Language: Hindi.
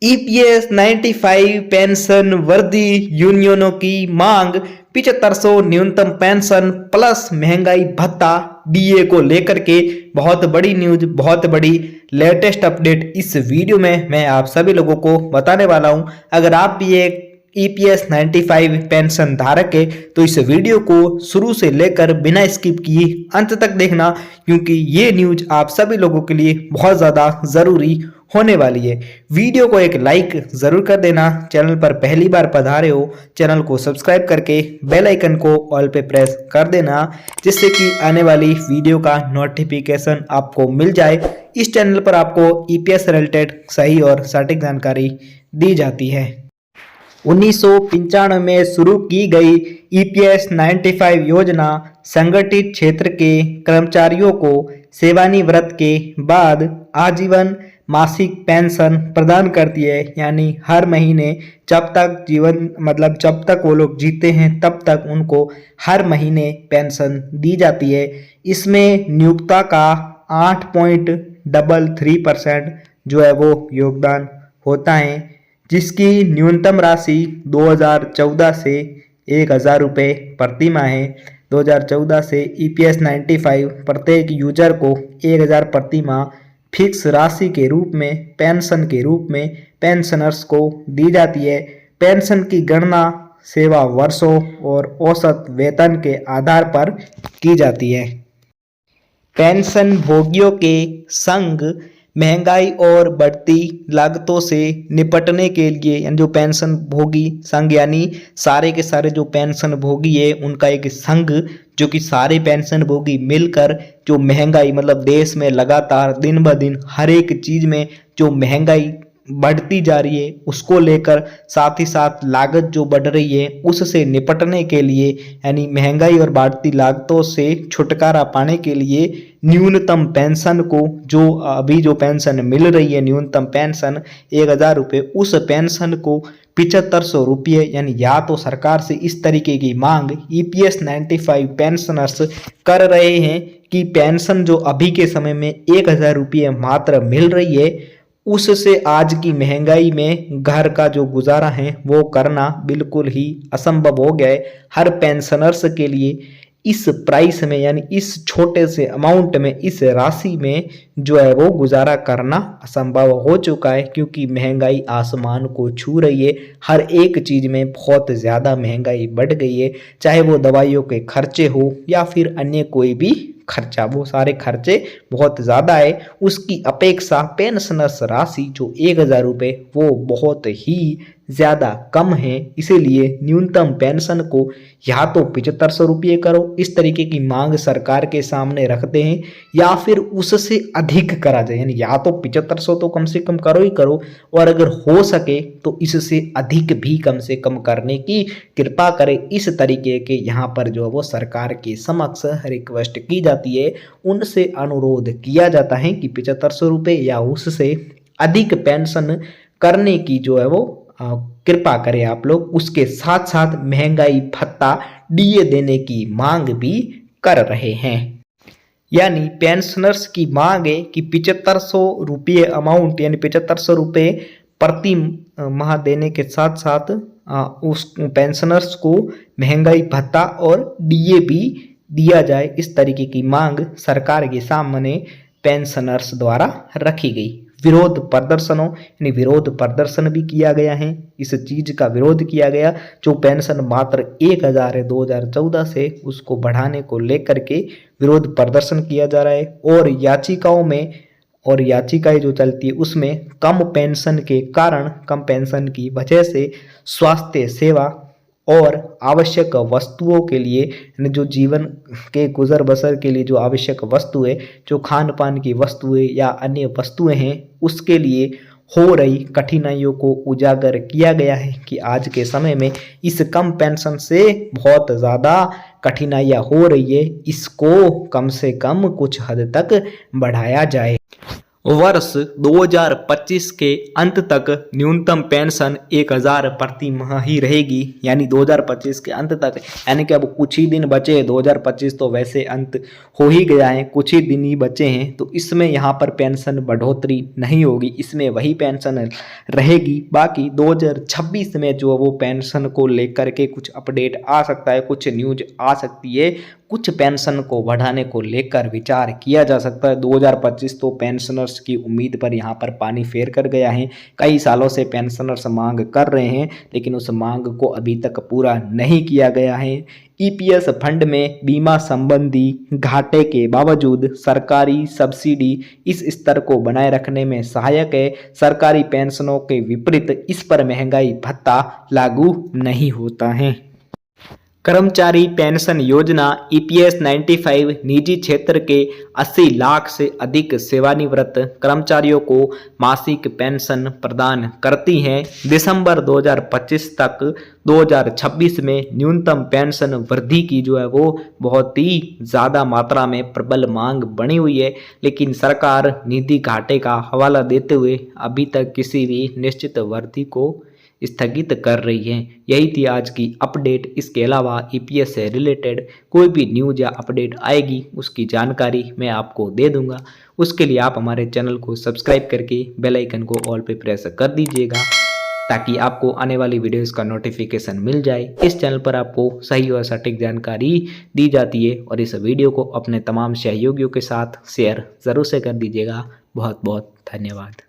ईपीएस 95 पेंशन वर्दी यूनियनों की मांग 7500 न्यूनतम पेंशन प्लस महंगाई भत्ता डीए को लेकर के बहुत बड़ी न्यूज, बहुत बड़ी लेटेस्ट अपडेट इस वीडियो में मैं आप सभी लोगों को बताने वाला हूं। अगर आप भी एक ईपीएस 95 पेंशन धारक है तो इस वीडियो को शुरू से लेकर बिना स्किप किए अंत तक देखना, क्योंकि ये न्यूज आप सभी लोगों के लिए बहुत ज़्यादा ज़रूरी होने वाली है। वीडियो को एक लाइक ज़रूर कर देना। चैनल पर पहली बार पधारे हो, चैनल को सब्सक्राइब करके बेल आइकन को ऑल पे प्रेस कर देना, जिससे कि आने वाली वीडियो का नोटिफिकेशन आपको मिल जाए। इस चैनल पर आपको ईपीएस रिलेटेड सही और सटीक जानकारी दी जाती है। 1995 में शुरू की गई ईपीएस 95 योजना संगठित क्षेत्र के कर्मचारियों को सेवानिवृत्त के बाद आजीवन मासिक पेंशन प्रदान करती है। यानी हर महीने जब तक जब तक वो लोग जीते हैं तब तक उनको हर महीने पेंशन दी जाती है। इसमें नियोक्ता का 8.33% जो है वो योगदान होता है, जिसकी न्यूनतम राशि 2014 से 1000 रुपये प्रति माह है। 2014 से ईपीएस 95 प्रत्येक यूजर को 1000 प्रति माह फिक्स राशि के रूप में पेंशन के रूप में पेंशनर्स को दी जाती है। पेंशन की गणना सेवा वर्षों और औसत वेतन के आधार पर की जाती है। पेंशन भोगियों के संग महंगाई और बढ़ती लागतों से निपटने के लिए, यानी जो पेंशन भोगी संघ यानी सारे के सारे जो पेंशन भोगी है उनका एक संघ, जो कि सारे पेंशन भोगी मिलकर जो महंगाई देश में लगातार दिन ब दिन हर एक चीज में जो महंगाई बढ़ती जा रही है उसको लेकर, साथ ही साथ लागत जो बढ़ रही है उससे निपटने के लिए, यानी महंगाई और बढ़ती लागतों से छुटकारा पाने के लिए न्यूनतम पेंशन को, जो अभी जो पेंशन मिल रही है न्यूनतम पेंशन 1000 रुपये, उस पेंशन को 7500 रुपये, यानी या तो सरकार से इस तरीके की मांग ईपीएस 95 पेंशनर्स कर रहे हैं कि पेंशन जो अभी के समय में 1000 रुपये मात्र मिल रही है, उससे आज की महंगाई में घर का जो गुजारा है वो करना बिल्कुल ही असंभव हो गया है। हर पेंशनर्स के लिए इस प्राइस में, यानी इस छोटे से अमाउंट में, इस राशि में जो है वो गुजारा करना असंभव हो चुका है, क्योंकि महंगाई आसमान को छू रही है। हर एक चीज़ में बहुत ज़्यादा महंगाई बढ़ गई है, चाहे वो दवाइयों के खर्चे हो या फिर अन्य कोई भी खर्चा, वो सारे खर्चे बहुत ज़्यादा है। उसकी अपेक्षा पेंशनर्स राशि जो 1000 रुपये वो बहुत ही ज़्यादा कम है। इसीलिए न्यूनतम पेंशन को या तो 7500 रुपये करो, इस तरीके की मांग सरकार के सामने रखते हैं, या फिर उससे अधिक करा जाए, यानी या तो 7500 तो कम से कम करो ही करो, और अगर हो सके तो इससे अधिक भी कम से कम करने की कृपा करें। इस तरीके के यहाँ पर जो है वो सरकार के समक्ष रिक्वेस्ट की जाती है, उनसे अनुरोध किया जाता है कि 7500 रुपये या उससे अधिक पेंशन करने की जो है वो कृपा करें आप लोग। उसके साथ साथ महंगाई भत्ता डीए देने की मांग भी कर रहे हैं। यानी पेंशनर्स की मांग है कि 7500 रुपये अमाउंट, यानी 7500 रुपये प्रति माह देने के साथ साथ उस पेंशनर्स को महंगाई भत्ता और डीए भी दिया जाए। इस तरीके की मांग सरकार के सामने पेंशनर्स द्वारा रखी गई। विरोध प्रदर्शनों, यानी विरोध प्रदर्शन भी किया गया है, इस चीज का विरोध किया गया। जो पेंशन मात्र 1000 है 2014 से, उसको बढ़ाने को लेकर के विरोध प्रदर्शन किया जा रहा है। और याचिकाएं जो चलती है उसमें कम पेंशन के कारण, कम पेंशन की वजह से स्वास्थ्य सेवा और आवश्यक वस्तुओं के लिए, यानी जो जीवन के गुजर बसर के लिए जो आवश्यक वस्तुएं, जो खान पान की वस्तुएं या अन्य वस्तुएं हैं, उसके लिए हो रही कठिनाइयों को उजागर किया गया है कि आज के समय में इस कम पेंशन से बहुत ज़्यादा कठिनाइयाँ हो रही है, इसको कम से कम कुछ हद तक बढ़ाया जाए। वर्ष 2025 के अंत तक न्यूनतम पेंशन 1000 प्रति माह ही रहेगी, यानी 2025 के अंत तक, यानी कि अब कुछ ही दिन बचे हैं। 2025 तो वैसे अंत हो ही गया है, कुछ ही दिन ही बचे हैं, तो इसमें यहाँ पर पेंशन बढ़ोतरी नहीं होगी, इसमें वही पेंशन रहेगी। बाकी 2026 में जो वो पेंशन को लेकर के कुछ अपडेट आ सकता है, कुछ न्यूज आ सकती है, कुछ पेंशन को बढ़ाने को लेकर विचार किया जा सकता है। 2025 तो पेंशनर्स की उम्मीद पर यहाँ पर पानी फेर कर गया है। कई सालों से पेंशनर्स मांग कर रहे हैं, लेकिन उस मांग को अभी तक पूरा नहीं किया गया है। ईपीएस फंड में बीमा संबंधी घाटे के बावजूद सरकारी सब्सिडी इस स्तर को बनाए रखने में सहायक है। सरकारी पेंशनों के विपरीत इस पर महंगाई भत्ता लागू नहीं होता है। कर्मचारी पेंशन योजना ईपीएस 95 निजी क्षेत्र के 80 लाख से अधिक सेवानिवृत्त कर्मचारियों को मासिक पेंशन प्रदान करती है। दिसंबर 2025 तक 2026 में न्यूनतम पेंशन वृद्धि की जो है वो बहुत ही ज़्यादा मात्रा में प्रबल मांग बनी हुई है, लेकिन सरकार निधि घाटे का हवाला देते हुए अभी तक किसी भी निश्चित वृद्धि को स्थगित कर रही है। यही थी आज की अपडेट। इसके अलावा ईपीएस से रिलेटेड कोई भी न्यूज या अपडेट आएगी उसकी जानकारी मैं आपको दे दूंगा। उसके लिए आप हमारे चैनल को सब्सक्राइब करके बेल आइकन को ऑल पे प्रेस कर दीजिएगा, ताकि आपको आने वाली वीडियोस का नोटिफिकेशन मिल जाए। इस चैनल पर आपको सही और सटीक जानकारी दी जाती है, और इस वीडियो को अपने तमाम सहयोगियों के साथ शेयर ज़रूर से कर दीजिएगा। बहुत बहुत धन्यवाद।